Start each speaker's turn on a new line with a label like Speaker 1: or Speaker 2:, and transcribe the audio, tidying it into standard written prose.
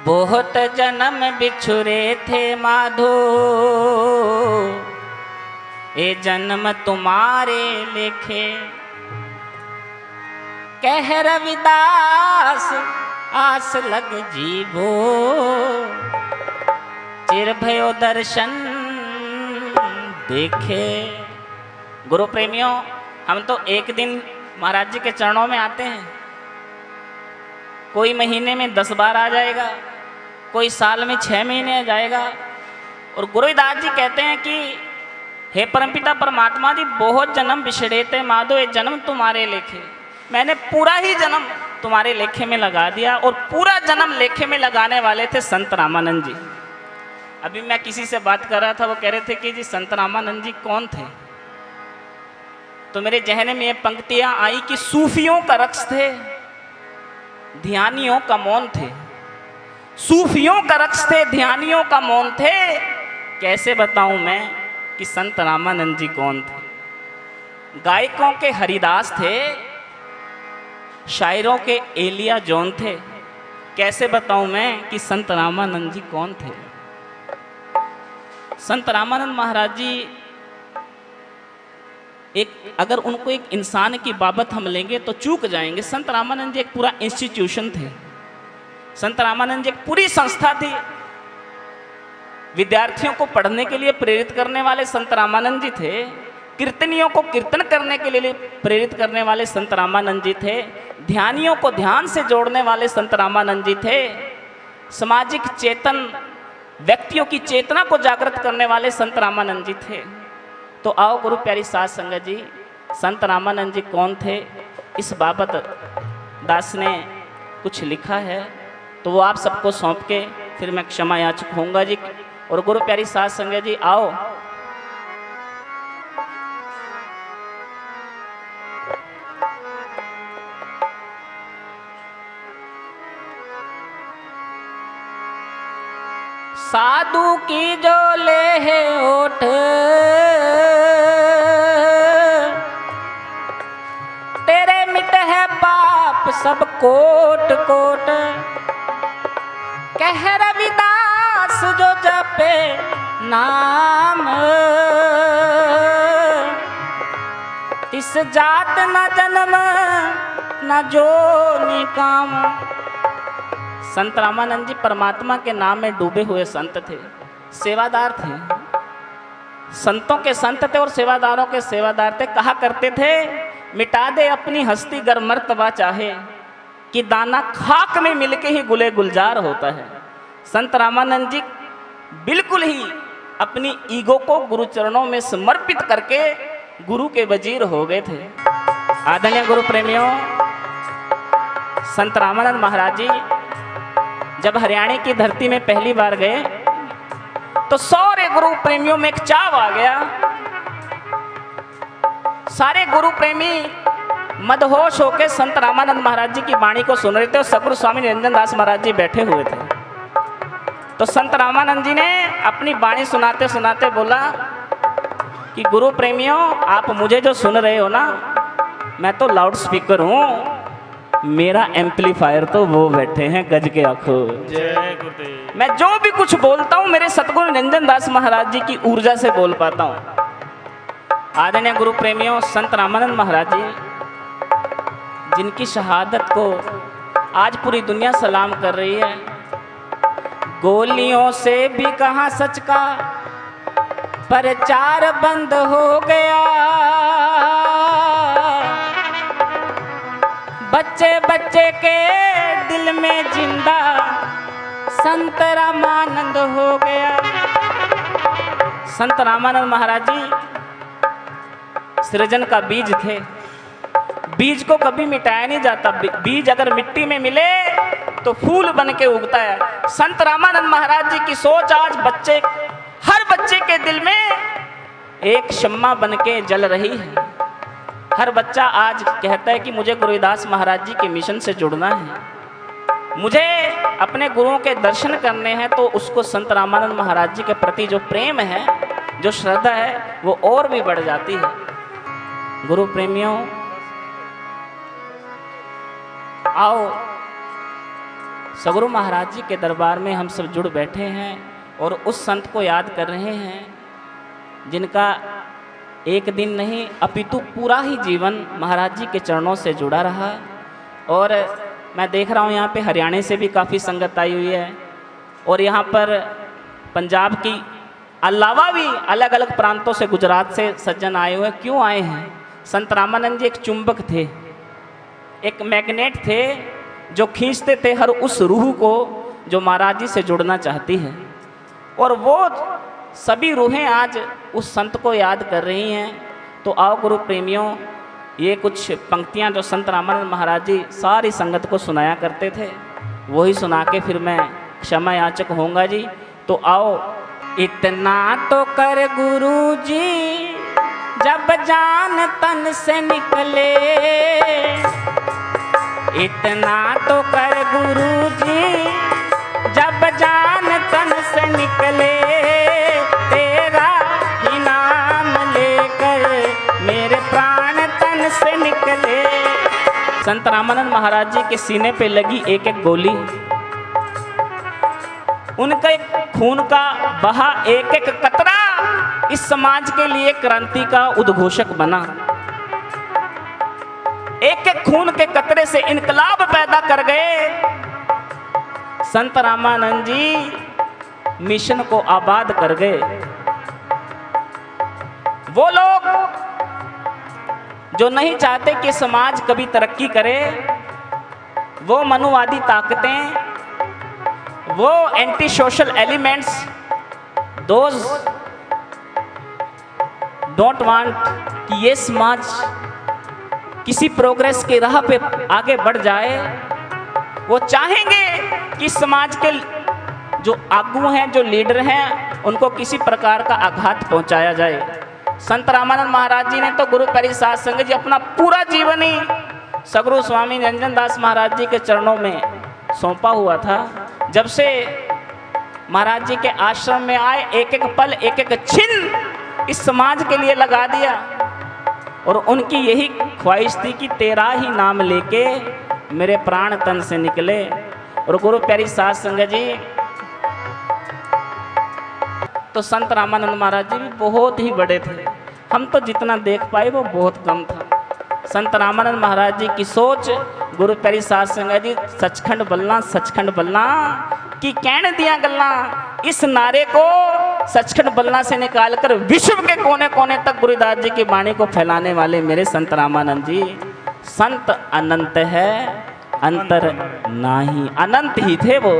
Speaker 1: बहुत जन्म बिछुरे थे माधो, ये जन्म तुम्हारे लिखे। कह रविदास आस लग जीवो, चिर भयो दर्शन देखे। गुरु प्रेमियों, हम तो एक दिन महाराज जी के चरणों में आते हैं, कोई महीने में 10 बार आ जाएगा, कोई साल में 6 महीने आ जाएगा। और गुरुदास जी कहते हैं कि हे परमपिता परमात्मा जी, बहुत जन्म बिछड़े थे माधो, ये जन्म तुम्हारे लेखे। मैंने पूरा ही जन्म तुम्हारे लेखे में लगा दिया। और पूरा जन्म लेखे में लगाने वाले थे संत रामानंद जी। अभी मैं किसी से बात कर रहा था, वो कह रहे थे कि जी संत रामानंद जी कौन थे। तो मेरे जहन में ये पंक्तियां आई कि सूफियों का रक्स थे, ध्यानियों का मौन थे। सूफियों का रक्स थे, ध्यानियों का मौन थे। कैसे बताऊं मैं कि संत रामानंद जी कौन थे। गायकों के हरिदास थे, शायरों के एलिया जॉन थे। कैसे बताऊं मैं कि संत रामानंद जी कौन थे। संत रामानंद महाराज जी अगर उनको एक इंसान की बाबत हम लेंगे तो चूक जाएंगे। संत रामानंद जी एक पूरा इंस्टीट्यूशन थे। संत रामानंद जी एक पूरी संस्था थी। विद्यार्थियों को पढ़ने के लिए प्रेरित करने वाले संत रामानंद जी थे। कीर्तनियों को कीर्तन करने के लिए प्रेरित करने वाले संत रामानंद जी थे। ध्यानियों को ध्यान से जोड़ने वाले संत रामानंद जी थे। सामाजिक चेतन व्यक्तियों की चेतना को जागृत करने वाले संत रामानंद जी थे। तो आओ गुरु प्यारी साध संगत जी, संत रामानंद जी कौन थे, इस बाबत दास ने कुछ लिखा है, तो वो आप सबको सौंप के फिर मैं क्षमा याचक होऊंगा जी। और गुरु प्यारी साध संगत जी आओ, साधु की जो ले है ओठ, तेरे मिट है पाप सब कोट कोट। कह रविदास जो जपे नाम, तिस जात न जन्म न जो निकाम। संत रामानंद जी परमात्मा के नाम में डूबे हुए संत थे, सेवादार थे। संतों के संत थे और सेवादारों के सेवादार थे। कहा करते थे, मिटा दे अपनी हस्ती गर मर्तबा चाहे, कि दाना खाक में मिलके ही गुले गुलजार होता है। संत रामानंद जी बिल्कुल ही अपनी ईगो को गुरु चरणों में समर्पित करके गुरु के वजीर हो गए थे। आदरणीय गुरु प्रेमियों, संत रामानंद महाराज जी जब हरियाणा की धरती में पहली बार गए तो सारे गुरु प्रेमियों में एक चाव आ गया। सारे गुरु प्रेमी मदहोश होकर संत रामानंद महाराज जी की वाणी को सुन रहे थे और सद्गुरु स्वामी निरंजन दास महाराज जी बैठे हुए थे। तो संत रामानंद जी ने अपनी वाणी सुनाते सुनाते बोला कि गुरु प्रेमियों, आप मुझे जो सुन रहे हो ना, मैं तो लाउड स्पीकर हूँ, मेरा एम्पलीफायर तो वो बैठे हैं गज के आंखों। जय गुरुदेव। मैं जो भी कुछ बोलता हूँ मेरे सतगुरु निरंजन दास महाराज जी की ऊर्जा से बोल पाता हूँ। आदरणीय गुरु प्रेमियों, संत रामानंद महाराज जी जिनकी शहादत को आज पूरी दुनिया सलाम कर रही है। गोलियों से भी कहाँ सच का प्रचार बंद हो गया, बच्चे बच्चे के दिल में जिंदा संत रामानंद हो गया। संत रामानंद महाराज जी सृजन का बीज थे। बीज को कभी मिटाया नहीं जाता। बीज अगर मिट्टी में मिले तो फूल बन के उगता है। संत रामानंद महाराज जी की सोच आज हर बच्चे के दिल में एक शम्मा बन के जल रही है। हर बच्चा आज कहता है कि मुझे गुरुदास महाराज जी के मिशन से जुड़ना है, मुझे अपने गुरुओं के दर्शन करने हैं। तो उसको संत रामानंद महाराज जी के प्रति जो प्रेम है, जो श्रद्धा है, वो और भी बढ़ जाती है। गुरु प्रेमियों, आओ सगुरु महाराज जी के दरबार में हम सब जुड़ बैठे हैं और उस संत को याद कर रहे हैं जिनका एक दिन नहीं अपितु पूरा ही जीवन महाराज जी के चरणों से जुड़ा रहा। और मैं देख रहा हूँ यहाँ पे हरियाणा से भी काफ़ी संगत आई हुई है और यहाँ पर पंजाब की अलावा भी अलग अलग प्रांतों से, गुजरात से सज्जन आए हुए। क्यों आए हैं? संत रामानंद जी एक चुंबक थे, एक मैग्नेट थे जो खींचते थे हर उस रूह को जो महाराज जी से जुड़ना चाहती है। और वो सभी रूहें आज उस संत को याद कर रही हैं। तो आओ गुरु प्रेमियों, ये कुछ पंक्तियां जो संत रामानंद महाराज जी सारी संगत को सुनाया करते थे वही सुना के फिर मैं क्षमा याचक होऊंगा जी। तो आओ। इतना तो कर गुरु जी जब जान तन से निकले, इतना तो कर गुरु जी जब जान तन से निकले, तेरा ही नाम लेकर मेरे प्राण तन से निकले। संत रामानंद महाराज जी के सीने पे लगी एक एक गोली, उनका एक खून का बहा एक एक कतरा इस समाज के लिए क्रांति का उद्घोषक बना। एक एक खून के कतरे से इनकलाब पैदा कर गए। संत रामानंद जी मिशन को आबाद कर गए। वो लोग जो नहीं चाहते कि समाज कभी तरक्की करे, वो मनुवादी ताकतें, वो anti social elements, those don't want कि ये समाज किसी प्रोग्रेस के राह पे आगे बढ़ जाए। वो चाहेंगे कि समाज के जो आगू हैं, जो लीडर हैं, उनको किसी प्रकार का आघात पहुंचाया जाए। संत रामानंद महाराज जी ने तो गुरु प्यारी साध संगत जी अपना पूरा जीवन ही सगुरु स्वामी निरंजन दास महाराज जी के चरणों में सौंपा हुआ था। जब से महाराज जी के आश्रम में आए, एक एक पल, एक एक छिन इस समाज के लिए लगा दिया। और उनकी यही ख्वाहिश थी कि तेरा ही नाम लेके मेरे प्राण तन से निकले। और गुरु प्यारी साध संगत जी, तो संत रामानंद महाराज जी भी बहुत ही बड़े थे। हम तो जितना देख पाए वो बहुत कम था। संत रामानंद महाराज जी की सोच, गुरु प्यारी साध संगत जी सचखंड बलना कि कहने दिया गल्ला, इस नारे को सचखंड बलना से निकालकर विश्व के कोने कोने तक गुरुदास जी की वाणी को फैलाने वाले मेरे संत रामानंद जी। संत अनंत है, अंतर नाही, अनंत ही थे वो।